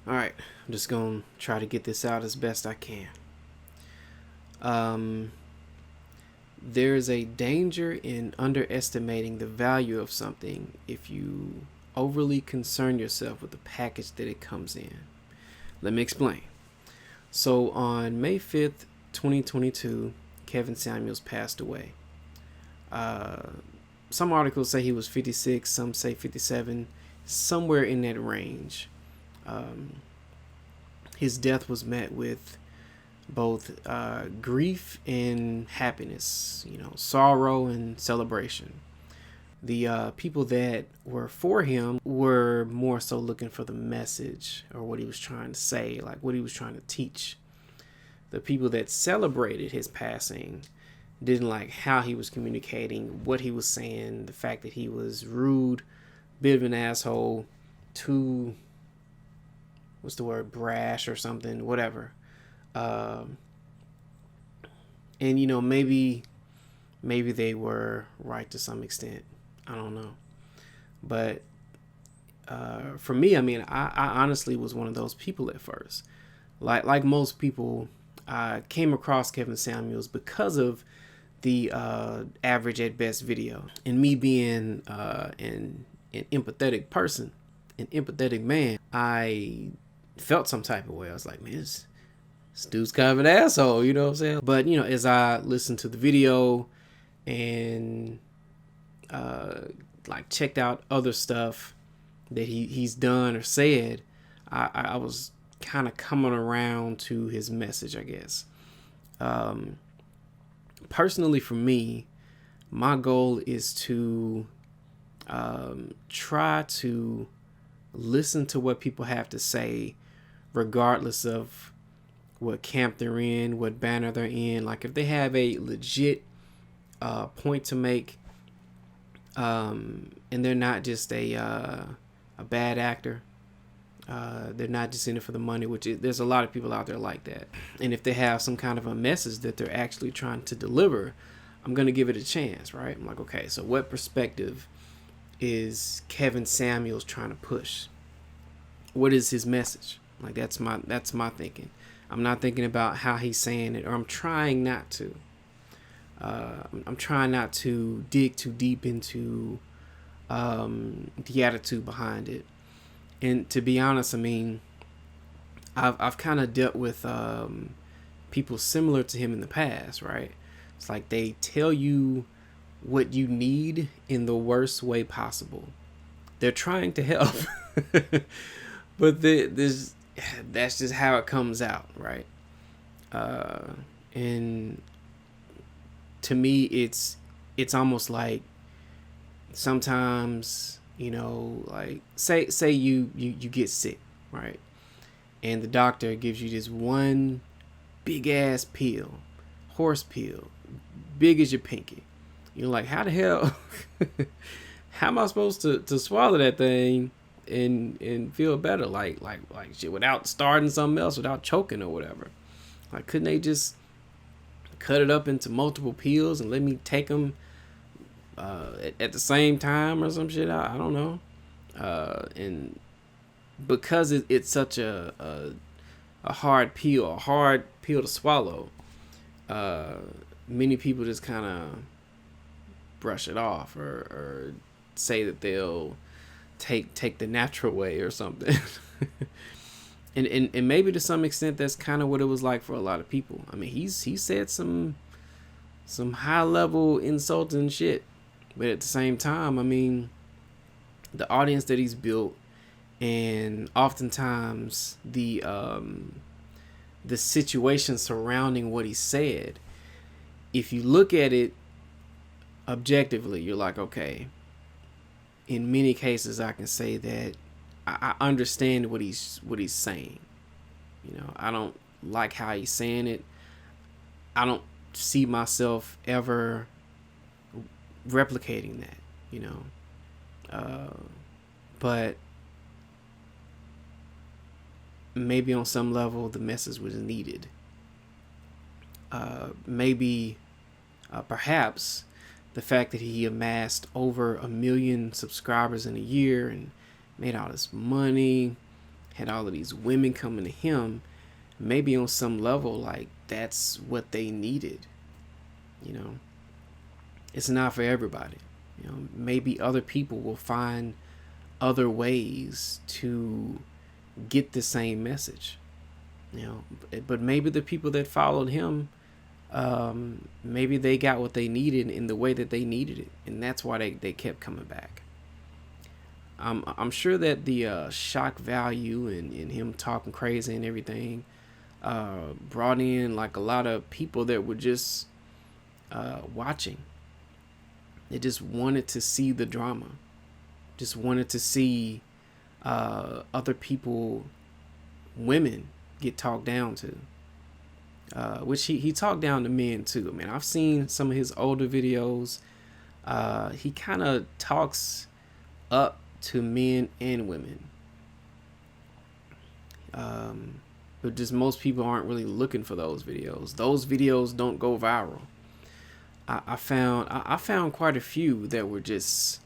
Alright, I'm just gonna try to get this out as best I can. There's a danger in underestimating the value of something if you overly concern yourself with the package that it comes in. Let me explain. So on May 5th, 2022, Kevin Samuels passed away. Some articles say he was 56, some say 57, somewhere in that range. His death was met with both grief and happiness, sorrow and celebration. The people that were for him were more so looking for the message or what he was trying to say, like what he was trying to teach. The people that celebrated his passing didn't like how he was communicating, what he was saying, the fact that he was rude, bit of an asshole, too, what's the word, brash or something, whatever. And maybe they were right to some extent. I don't know. But for me, I honestly was one of those people at first. Like most people, I came across Kevin Samuels because of the Average at Best video. And me being an empathetic person, an empathetic man, I felt some type of way. I was like, man, this dude's kind of an asshole, you know what I'm saying? But, as I listened to the video and checked out other stuff that he's done or said, I was kind of coming around to his message, I guess. Personally, for me, my goal is to try to listen to what people have to say, regardless of what camp they're in, what banner they're in. Like if they have a legit point to make, and they're not just a bad actor, they're not just in it for the money, there's a lot of people out there like that. And if they have some kind of a message that they're actually trying to deliver, I'm going to give it a chance, right? I'm like, okay, so what perspective is Kevin Samuels trying to push? What is his message? Like that's my thinking. I'm not thinking about how he's saying it, or I'm trying not to. I'm trying not to dig too deep into the attitude behind it. And to be honest, I've kind of dealt with people similar to him in the past, right? It's like they tell you what you need in the worst way possible. They're trying to help, but that's just how it comes out, right? And to me, it's almost like sometimes, like say you get sick, right? And the doctor gives you this one big ass pill, horse pill, big as your pinky. You're like, how the hell, how am I supposed to swallow that thing and feel better? Like shit, without starting something else, without choking or whatever. Like, couldn't they just cut it up into multiple pills and let me take them at the same time or some shit? I don't know. And because it's such a hard pill to swallow, many people just kind of brush it off or say that they'll take the natural way or something. and maybe to some extent that's kind of what it was like for a lot of people. He said some high level insulting shit, but at the same time, the audience that he's built, and oftentimes the situation surrounding what he said, if you look at it objectively, you're like, okay, in many cases I can say that I understand what he's saying. I don't like how he's saying it. I don't see myself ever replicating that, but maybe on some level the message was needed. Perhaps the fact that he amassed over 1 million subscribers in a year and made all this money, had all of these women coming to him, maybe on some level, like, that's what they needed. You know, it's not for everybody. You know, maybe other people will find other ways to get the same message. You know, but maybe the people that followed him, maybe they got what they needed in the way that they needed it, and that's why they kept coming back. I'm sure that the shock value and him talking crazy and everything brought in like a lot of people that were just watching. They just wanted to see the drama, just wanted to see other people, women, get talked down to. Which he talked down to men too. I mean, I've seen some of his older videos. He kind of talks up to men and women. But just most people aren't really looking for those videos. Those videos don't go viral. I found quite a few that were just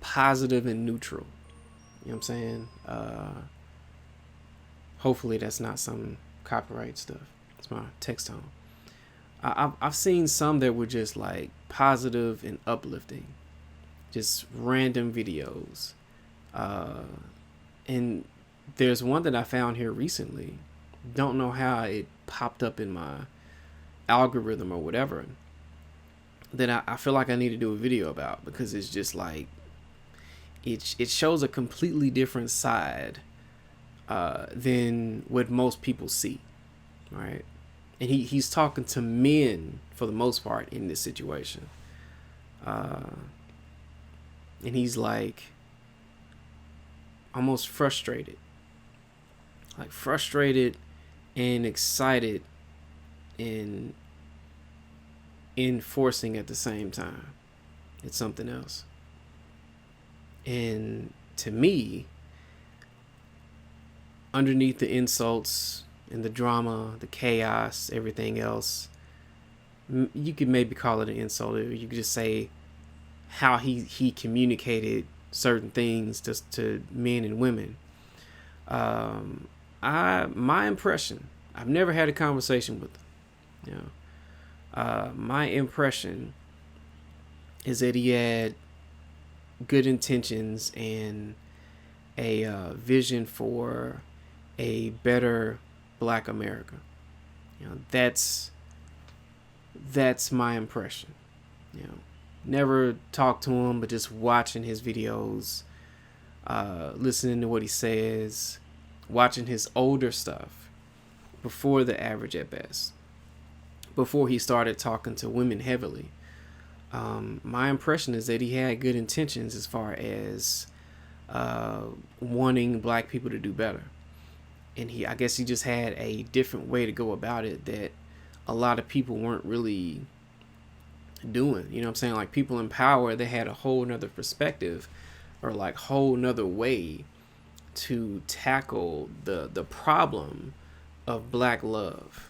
positive and neutral. You know what I'm saying? Hopefully that's not some copyright stuff. It's my text tone. I've seen some that were just like positive and uplifting, just random videos. And there's one that I found here recently. Don't know how it popped up in my algorithm or whatever, that I feel like I need to do a video about, because it's just like it shows a completely different side than what most people see, right? And he's talking to men for the most part in this situation, and he's like almost frustrated, and excited and enforcing at the same time. It's something else. And to me, underneath the insults and the drama, the chaos, everything else, you could maybe call it an insult, or you could just say how he communicated certain things to men and women. My impression, I've never had a conversation with him, you know. My impression is that he had good intentions and a vision for a better Black America. You know, that's my impression. You know, never talked to him, but just watching his videos, listening to what he says, watching his older stuff before the average at best, before he started talking to women heavily. My impression is that he had good intentions as far as wanting Black people to do better. And I guess he just had a different way to go about it that a lot of people weren't really doing. You know what I'm saying? Like, people in power, they had a whole nother perspective, or like whole nother way to tackle the problem of Black love.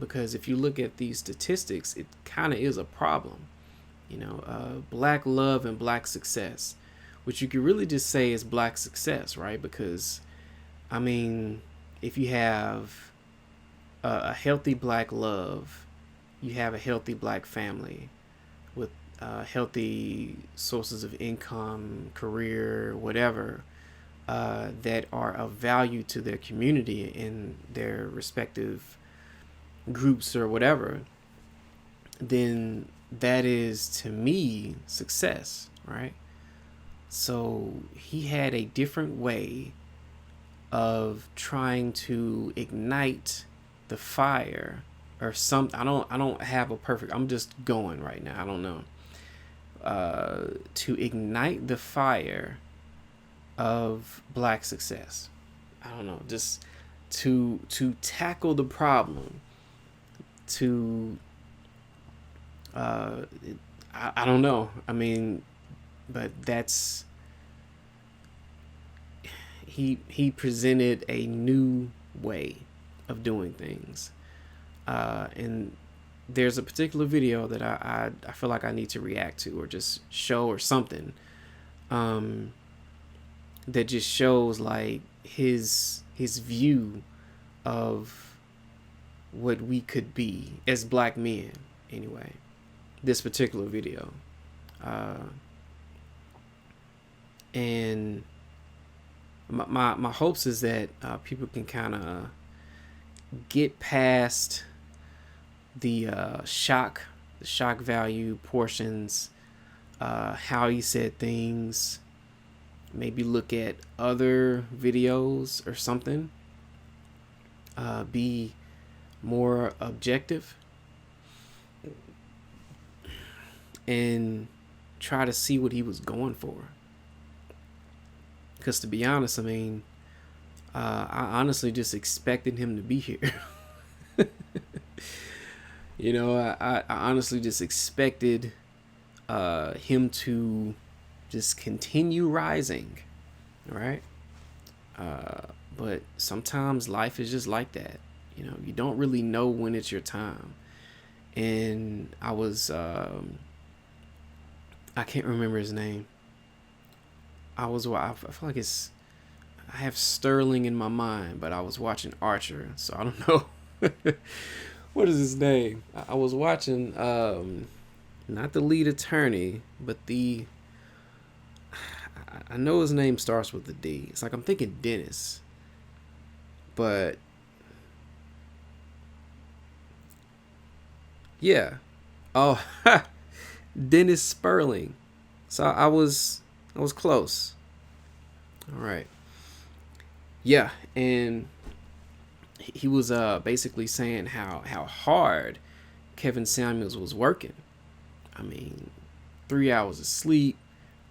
Because if you look at these statistics, it kind of is a problem. You know, Black love and Black success, which you could really just say is Black success, right? Because, I mean, if you have a healthy Black love, you have a healthy Black family with healthy sources of income, career, whatever, that are of value to their community in their respective groups or whatever, then that is, to me, success, right? So he had a different way of trying to ignite the fire, or something. I don't have a perfect, I'm just going right now, I don't know, to ignite the fire of Black success. I don't know, just to tackle the problem, to I don't know. I mean, but that's, he presented a new way of doing things, and there's a particular video that I feel like I need to react to, or just show, or something, that just shows like his view of what we could be as black men. Anyway, this particular video, and my hopes is that people can kind of get past the shock value portions, how he said things, maybe look at other videos or something, be more objective, and try to see what he was going for. Because to be honest, I mean, I honestly just expected him to be here. You know, I honestly just expected him to just continue rising, right? But sometimes life is just like that. You know, you don't really know when it's your time. And I was, I can't remember his name. I feel like I have Sterling in my mind, but I was watching Archer, so I don't know. What is his name? I was watching, not the lead attorney, but I know his name starts with a D. It's like I'm thinking Dennis, but yeah. Oh, Dennis Sperling. So I was close. All right. Yeah, and he was basically saying how hard Kevin Samuels was working. I mean, 3 hours of sleep,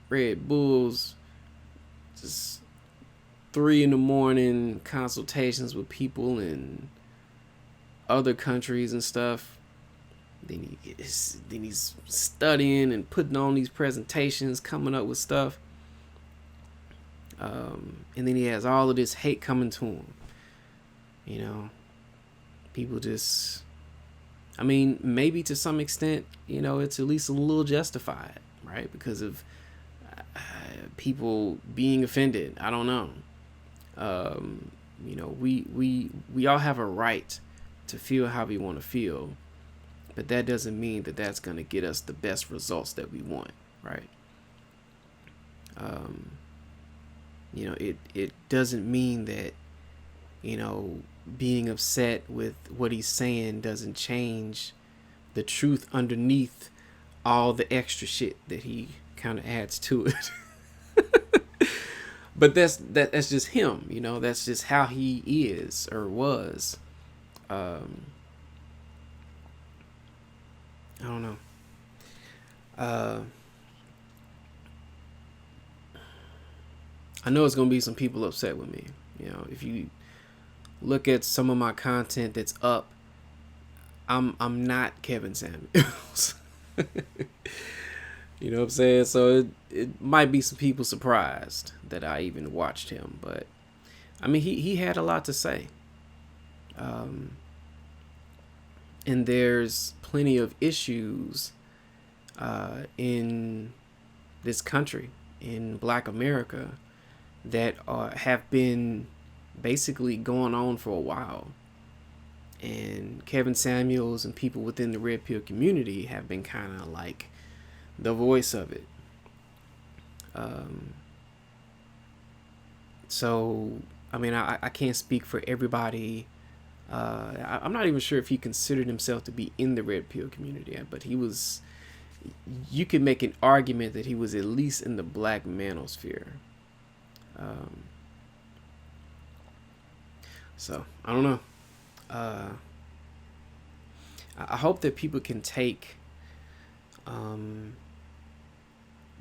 Red Bulls, just 3 a.m. consultations with people in other countries and stuff. Then he's studying and putting on these presentations, coming up with stuff. And then he has all of this hate coming to him. You know, people just, I mean, maybe to some extent, you know, it's at least a little justified, right? Because of people being offended. I don't know. You know, we all have a right to feel how we want to feel, but that doesn't mean that that's going to get us the best results that we want, right? You know, it doesn't mean that, you know, being upset with what he's saying doesn't change the truth underneath all the extra shit that he kind of adds to it. But that's just him, you know. That's just how he is or was. I don't know. I know it's gonna be some people upset with me. You know, if you look at some of my content that's up, I'm not Kevin Samuels. You know what I'm saying? So it might be some people surprised that I even watched him, but I mean he had a lot to say. And there's plenty of issues in this country, in Black America, that have been basically going on for a while. And Kevin Samuels and people within the Red Pill community have been kind of like the voice of it. So, I mean, I can't speak for everybody. I'm not even sure if he considered himself to be in the Red Pill community, but he was, you could make an argument that he was at least in the Black manosphere. So, I don't know. I hope that people can take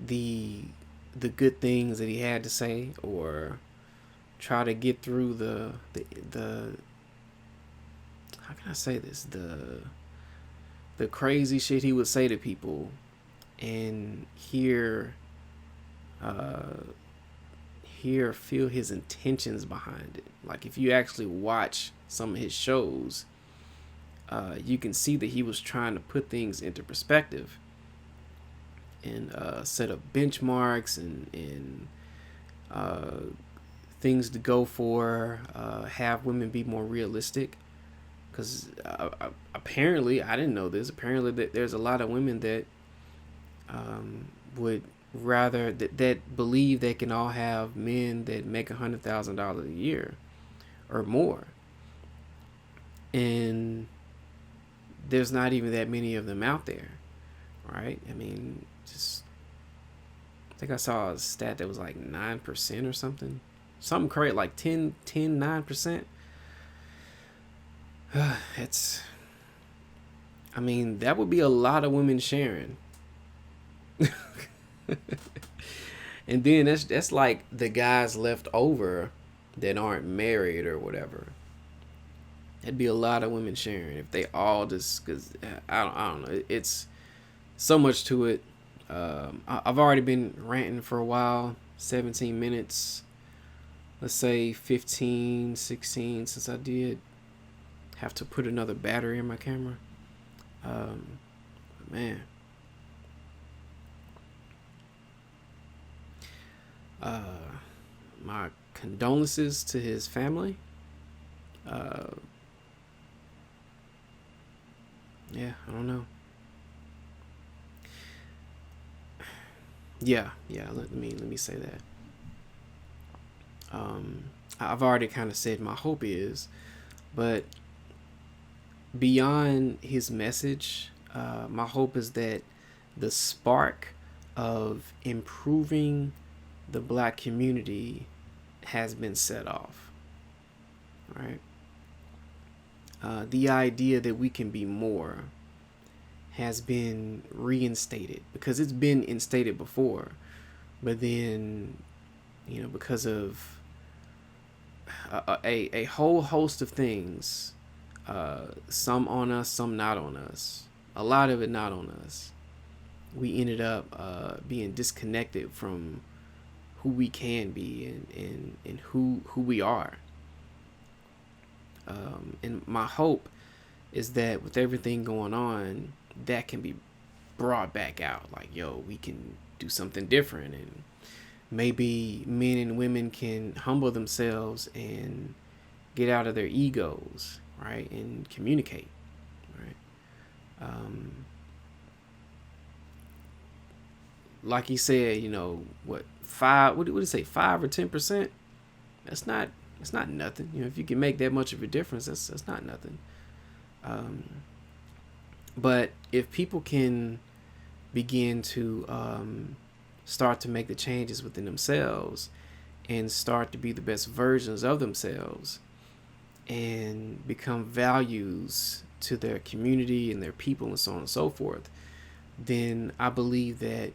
the good things that he had to say, or try to get through the how can I say this, the crazy shit he would say to people, and feel his intentions behind it. Like, if you actually watch some of his shows, you can see that he was trying to put things into perspective and set up benchmarks and things to go for, have women be more realistic. Because apparently, I didn't know this. Apparently, there's a lot of women that would rather that believe they can all have men that make $100,000 a year or more, and there's not even that many of them out there, right? I mean, just I think I saw a stat that was like 9% or something crazy, like 9%. It's, I mean, that would be a lot of women sharing. And then that's like the guys left over that aren't married or whatever. It'd be a lot of women sharing if they all just, because I don't know. It's so much to it. I've already been ranting for a while, 17 minutes, let's say 15, 16 since I did have to put another battery in my camera. Man. My condolences to his family. Yeah, I don't know. Yeah. Let me say that. I've already kind of said my hope is, but beyond his message, my hope is that the spark of improving the black community has been set off. Right? The idea that we can be more has been reinstated, because it's been instated before, but then, because of a whole host of things, some on us, some not on us, a lot of it not on us, we ended up being disconnected from who we can be and who we are. And my hope is that with everything going on, that can be brought back out. Like, yo, we can do something different, and maybe men and women can humble themselves and get out of their egos, right, and communicate, right? Like he said, what did he say, 5 or 10%? That's not nothing. If you can make that much of a difference, that's not nothing. But if people can begin to start to make the changes within themselves and start to be the best versions of themselves and become values to their community and their people and so on and so forth, then I believe that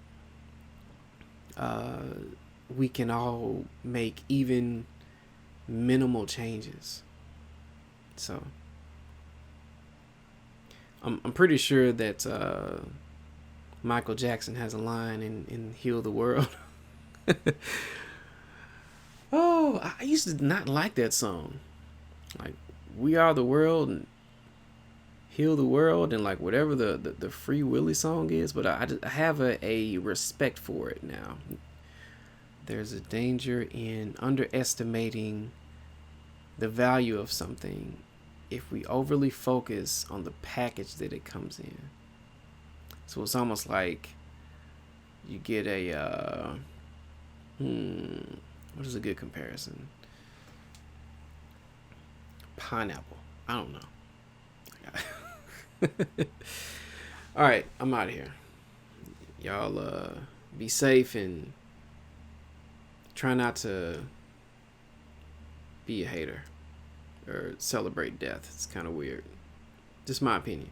we can all make even minimal changes. So I'm pretty sure that Michael Jackson has a line in Heal the World. Oh, I used to not like that song. Like, We Are the World and Heal the World and like whatever the Free Willy song is, but I have a respect for it now. There's a danger in underestimating the value of something if we overly focus on the package that it comes in. So it's almost like you get a what is a good comparison? Pineapple. I don't know. All right, I'm out of here. Y'all be safe and try not to be a hater or celebrate death. It's kind of weird. Just my opinion.